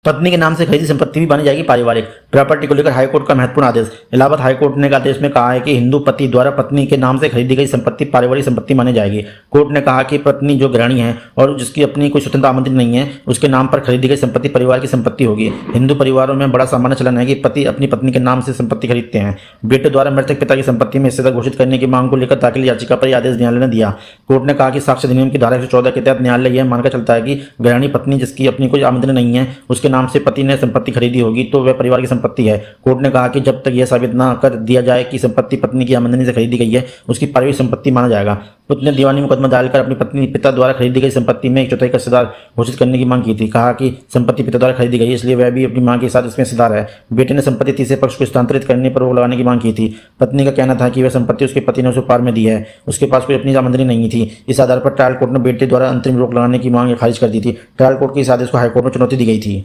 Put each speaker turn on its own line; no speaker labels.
पत्नी के नाम से खरीदी संपत्ति भी मानी जाएगी पारिवारिक। प्रॉपर्टी को लेकर हाईकोर्ट का महत्वपूर्ण आदेश। इलाहाबाद हाईकोर्ट ने आदेश में कहा है कि हिंदू पति द्वारा पत्नी के नाम से खरीदी गई संपत्ति पारिवारिक संपत्ति मानी जाएगी। कोर्ट ने कहा कि पत्नी जो गृहिणी है और जिसकी अपनी कोई स्वतंत्र आमंत्रित नहीं है, उसके नाम पर खरीदी गई संपत्ति परिवार की संपत्ति होगी। हिंदू परिवारों में बड़ा सामान्य चलन है कि पति अपनी पत्नी के नाम से संपत्ति खरीदते हैं। बेटे द्वारा मृतक पिता की संपत्ति में हिस्सेदार घोषित करने की मांग को लेकर दाखिल याचिका पर यह आदेश न्यायालय ने दिया। कोर्ट ने कहा कि साक्ष्य अधिनियम की धारा 114 के तहत न्यायालय यह मानकर चलता है कि गृहिणी पत्नी जिसकी अपनी कोई आमंत्रण नहीं है, उसके नाम से पति ने संपत्ति खरीदी होगी तो वह परिवार की संपत्ति है। कोर्ट ने कहा कि जब तक यह साबित न कर दिया जाए कि संपत्ति पत्नी की आमदनी से खरीदी गई है, उसकी पारिवारिक संपत्ति माना जाएगा। पुत्र ने दीवानी मुकदमा डाल कर अपनी पत्नी पिता द्वारा खरीदी गई संपत्ति में 1/4 का हिस्सेदार घोषित करने की मांग की थी। कहा कि संपत्ति पिता द्वारा खरीदी गई, इसलिए वह भी अपनी मां के साथ इसमें हिस्सेदार है। बेटे ने संपत्ति तीसरे पक्ष को स्थानांतरित करने पर रोक लगाने की मांग की थी। पत्नी का कहना था कि वह संपत्ति उसके पति ने उसे उपहार में दी है, उसके पास कोई अपनी आमदनी नहीं थी। इस आधार पर ट्रायल कोर्ट ने बेटे द्वारा अंतरिम रोक लगाने की मांग खारिज कर दी थी। ट्रायल कोर्ट के इस आदेश को हाईकोर्ट में चुनौती दी गई थी।